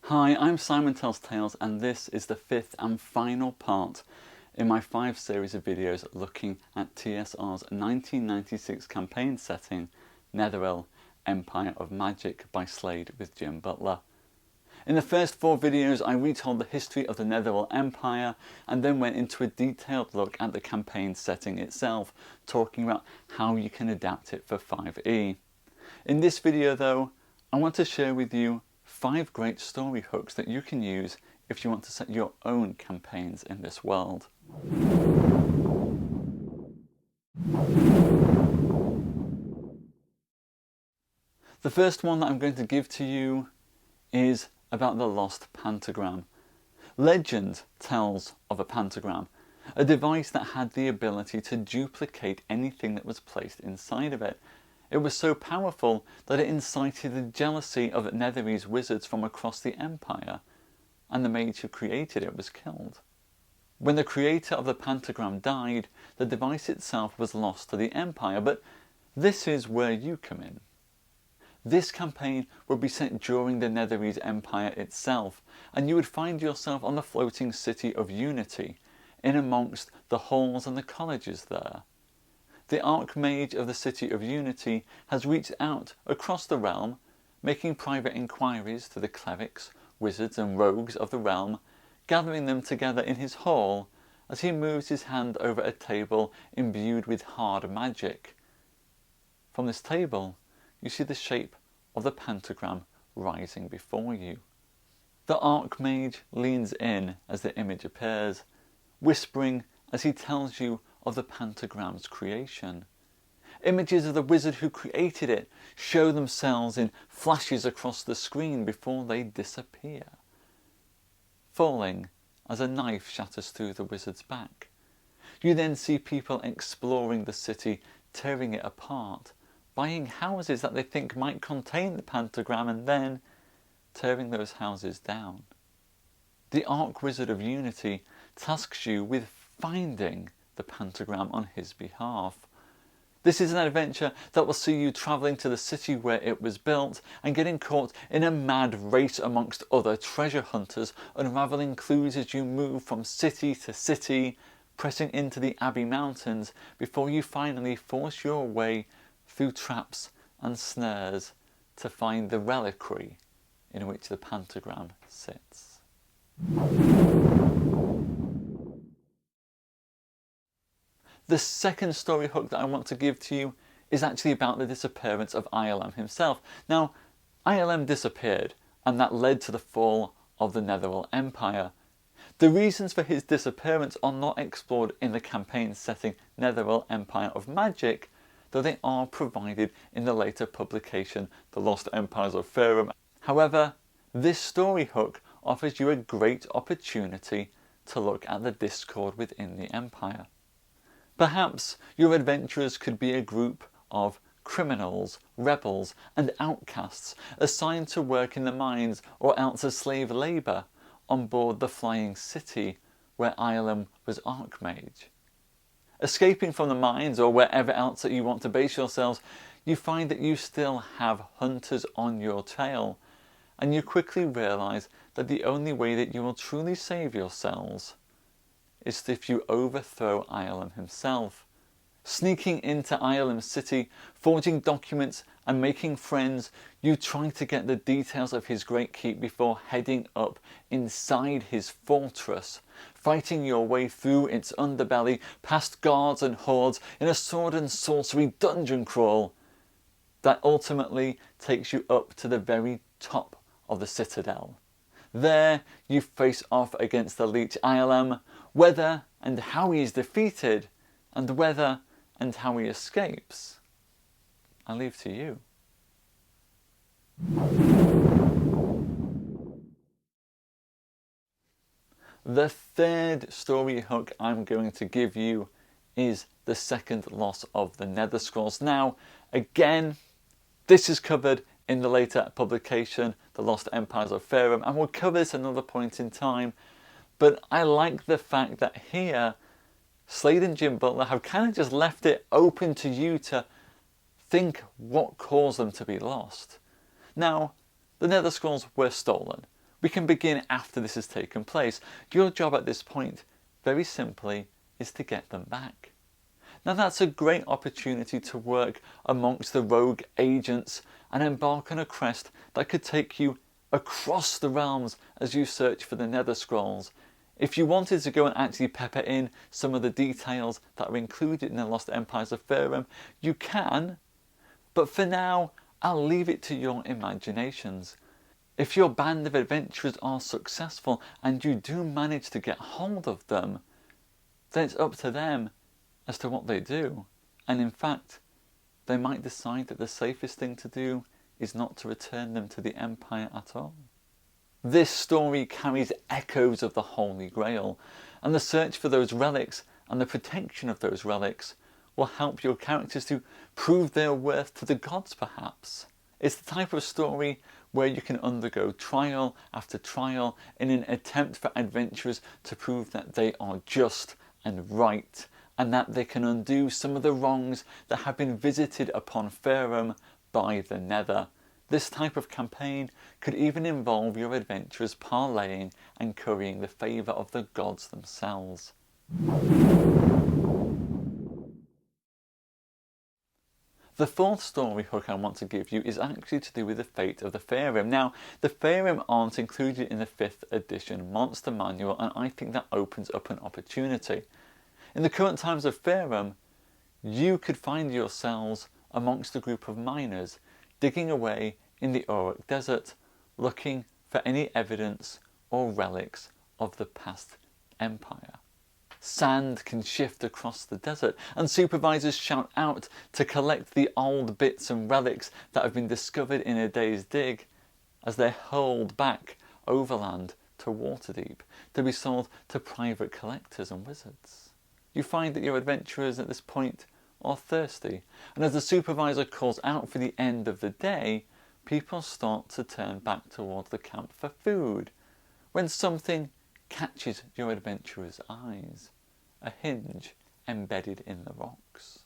Hi, I'm Simon Tells Tales, and this is the fifth and final part in my 5 series of videos looking at TSR's 1996 campaign setting, Netheril Empire of Magic by Slade with Jim Butler. In the first 4 videos I retold the history of the Netheril Empire and then went into a detailed look at the campaign setting itself, talking about how you can adapt it for 5e. In this video though, I want to share with you 5 great story hooks that you can use if you want to set your own campaigns in this world. The first one that I'm going to give to you is about the Lost Pentagram. Legend tells of a pentagram, a device that had the ability to duplicate anything that was placed inside of it. It was so powerful that it incited the jealousy of Netherese wizards from across the empire, and the mage who created it was killed. When the creator of the pentagram died, the device itself was lost to the empire, but this is where you come in. This campaign would be set during the Netherese Empire itself, and you would find yourself on the floating city of Unity, in amongst the halls and the colleges there. The Archmage of the City of Unity has reached out across the realm, making private inquiries to the clerics, wizards and rogues of the realm, gathering them together in his hall as he moves his hand over a table imbued with hard magic. From this table you see the shape of the pentagram rising before you. The Archmage leans in as the image appears, whispering as he tells you of the pentagram's creation. Images of the wizard who created it show themselves in flashes across the screen before they disappear, falling as a knife shatters through the wizard's back. You then see people exploring the city, tearing it apart, buying houses that they think might contain the pentagram and then tearing those houses down. The Archwizard of Unity tasks you with finding the pentagram on his behalf. This is an adventure that will see you travelling to the city where it was built and getting caught in a mad race amongst other treasure hunters, unravelling clues as you move from city to city, pressing into the Abbey Mountains before you finally force your way through traps and snares to find the reliquary in which the pentagram sits. The second story hook that I want to give to you is actually about the disappearance of ILM himself. Now, ILM disappeared, and that led to the fall of the Netheril Empire. The reasons for his disappearance are not explored in the campaign setting Netheril Empire of Magic, though they are provided in the later publication The Lost Empires of Faerun. However, this story hook offers you a great opportunity to look at the discord within the Empire. Perhaps your adventurers could be a group of criminals, rebels and outcasts assigned to work in the mines or else as slave labour on board the flying city where ILM was Archmage. Escaping from the mines or wherever else that you want to base yourselves, you find that you still have hunters on your tail, and you quickly realise that the only way that you will truly save yourselves is if you overthrow ILM himself. Sneaking into ILM City, forging documents and making friends, you try to get the details of his great keep before heading up inside his fortress, fighting your way through its underbelly, past guards and hordes in a sword and sorcery dungeon crawl that ultimately takes you up to the very top of the citadel. There you face off against the leech ILM, whether and how he is defeated, and whether and how he escapes, I leave to you. The third story hook I'm going to give you is the second loss of the Nether Scrolls. Now, again, this is covered in the later publication, The Lost Empires of Faerun, and we'll cover this another point in time. But I like the fact that here, Slade and Jim Butler have kind of just left it open to you to think what caused them to be lost. Now, the Nether Scrolls were stolen. We can begin after this has taken place. Your job at this point, very simply, is to get them back. Now that's a great opportunity to work amongst the rogue agents and embark on a quest that could take you across the realms as you search for the Nether Scrolls. If you wanted to go and actually pepper in some of the details that are included in the Lost Empires of Faerun, you can, but for now I'll leave it to your imaginations. If your band of adventurers are successful and you do manage to get hold of them, then it's up to them as to what they do. And in fact, they might decide that the safest thing to do is not to return them to the Empire at all. This story carries echoes of the Holy Grail, and the search for those relics and the protection of those relics will help your characters to prove their worth to the gods, perhaps. It's the type of story where you can undergo trial after trial in an attempt for adventurers to prove that they are just and right, and that they can undo some of the wrongs that have been visited upon Faerun by the Nether. This type of campaign could even involve your adventurers parleying and currying the favour of the gods themselves. The fourth story hook I want to give you is actually to do with the fate of the Faerun. Now, the Faerun aren't included in the 5th edition Monster Manual, and I think that opens up an opportunity. In the current times of Faerun, you could find yourselves amongst a group of miners digging away in the Uruk Desert, looking for any evidence or relics of the past empire. Sand can shift across the desert, and supervisors shout out to collect the old bits and relics that have been discovered in a day's dig as they're hurled back overland to Waterdeep to be sold to private collectors and wizards. You find that your adventurers at this point are thirsty, and as the supervisor calls out for the end of the day, people start to turn back towards the camp for food, when something catches your adventurer's eyes: a hinge embedded in the rocks.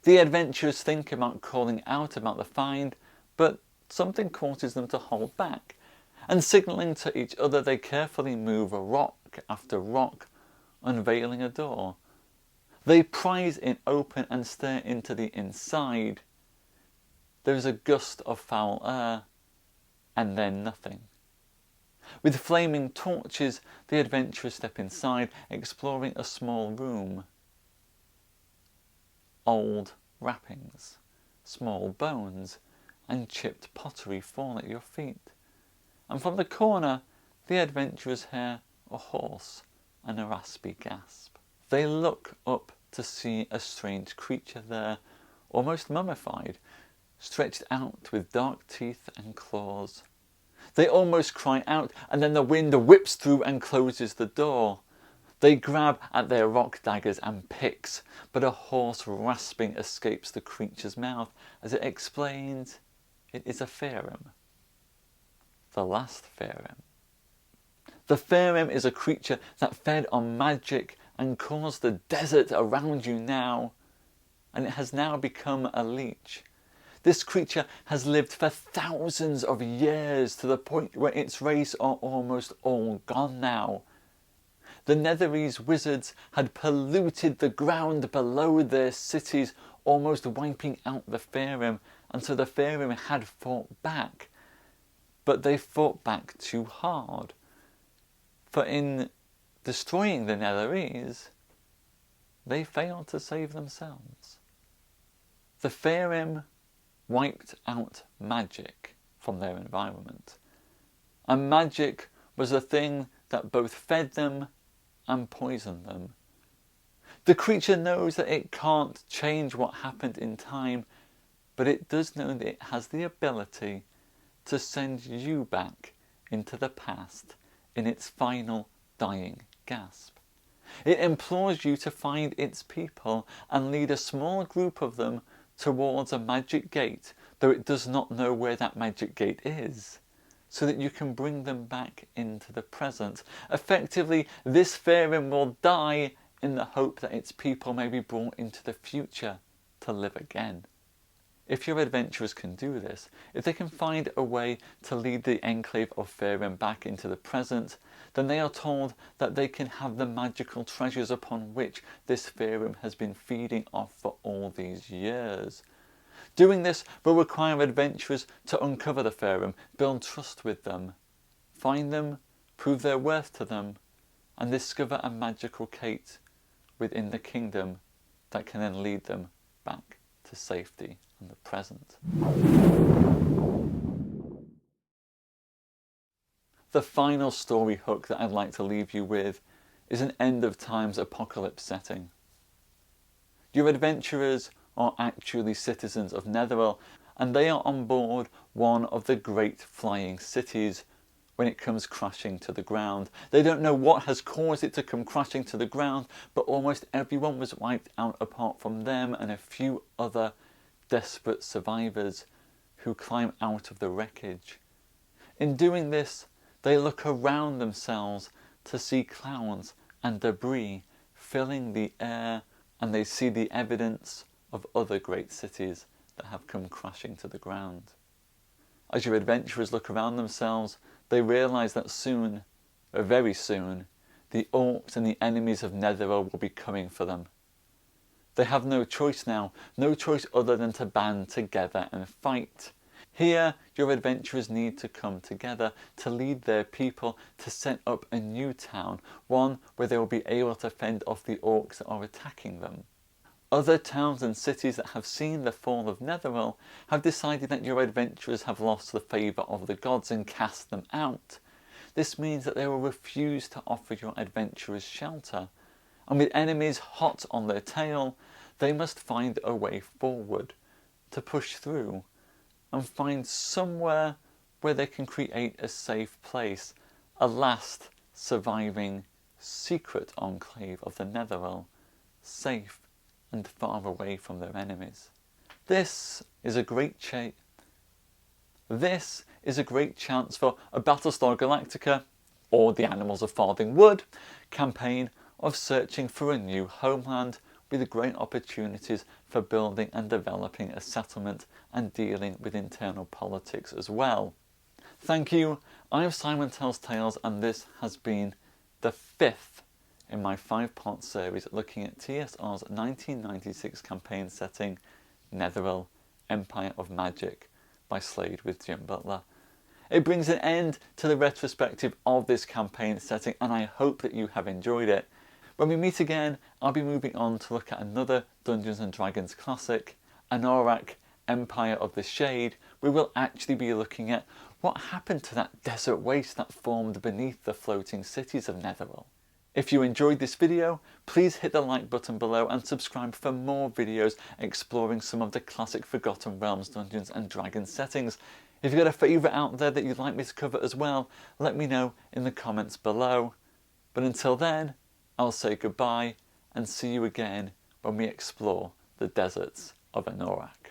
The adventurers think about calling out about the find, but something causes them to hold back, and signalling to each other they carefully move rock after rock, unveiling a door. They prise it open and stare into the inside. There is a gust of foul air, and then nothing. With flaming torches, the adventurers step inside, exploring a small room. Old wrappings, small bones, and chipped pottery fall at your feet. And from the corner, the adventurers hear a hoarse and a raspy gasp. They look up to see a strange creature there, almost mummified, stretched out with dark teeth and claws. They almost cry out, and then the wind whips through and closes the door. They grab at their rock daggers and picks, but a hoarse rasping escapes the creature's mouth as it explains it is a Faerun. The last Faerun. The Faerun is a creature that fed on magic and caused the desert around you now, and it has now become a leech. This creature has lived for thousands of years, to the point where its race are almost all gone now. The Netherese wizards had polluted the ground below their cities, almost wiping out the Faerun, and so the Faerun had fought back. But they fought back too hard, for in destroying the Netherese, they failed to save themselves. The Faerun wiped out magic from their environment, and magic was the thing that both fed them and poisoned them. The creature knows that it can't change what happened in time, but it does know that it has the ability to send you back into the past in its final dying gasp. It implores you to find its people and lead a small group of them towards a magic gate, though it does not know where that magic gate is, so that you can bring them back into the present. Effectively, this Faerun will die in the hope that its people may be brought into the future to live again. If your adventurers can do this, if they can find a way to lead the enclave of Faerun back into the present, then they are told that they can have the magical treasures upon which this Faerun has been feeding off for all these years. Doing this will require adventurers to uncover the Faerun, build trust with them, find them, prove their worth to them, and discover a magical gate within the kingdom that can then lead them back to safety and the present. The final story hook that I'd like to leave you with is an end of times apocalypse setting. Your adventurers are actually citizens of Netheril, and they are on board one of the great flying cities when it comes crashing to the ground. They don't know what has caused it to come crashing to the ground, but almost everyone was wiped out apart from them and a few other desperate survivors who climb out of the wreckage. In doing this, they look around themselves to see clouds and debris filling the air, and they see the evidence of other great cities that have come crashing to the ground. As your adventurers look around themselves, they realise that soon, very soon, the orcs and the enemies of Netheril will be coming for them. They have no choice now, no choice other than to band together and fight. Here, your adventurers need to come together to lead their people to set up a new town, one where they will be able to fend off the orcs that are attacking them. Other towns and cities that have seen the fall of Netheril have decided that your adventurers have lost the favour of the gods and cast them out. This means that they will refuse to offer your adventurers shelter, and with enemies hot on their tail, they must find a way forward, to push through, and find somewhere where they can create a safe place, a last surviving secret enclave of the Netheril, safe and far away from their enemies. This is a great chance for a Battlestar Galactica, or the Animals of Farthing Wood, campaign of searching for a new homeland with great opportunities for building and developing a settlement and dealing with internal politics as well. Thank you. I'm Simon Tells Tales, and this has been the 5th in my 5-part series looking at TSR's 1996 campaign setting, Netheril Empire of Magic by Slade with Jim Butler. It brings an end to the retrospective of this campaign setting, and I hope that you have enjoyed it. When we meet again, I'll be moving on to look at another Dungeons & Dragons classic, Untitled Empire of the Shade. We will actually be looking at what happened to that desert waste that formed beneath the floating cities of Netheril. If you enjoyed this video, please hit the like button below and subscribe for more videos exploring some of the classic Forgotten Realms Dungeons & Dragons settings. If you've got a favourite out there that you'd like me to cover as well, let me know in the comments below. But until then, I'll say goodbye and see you again when we explore the deserts of Anorak.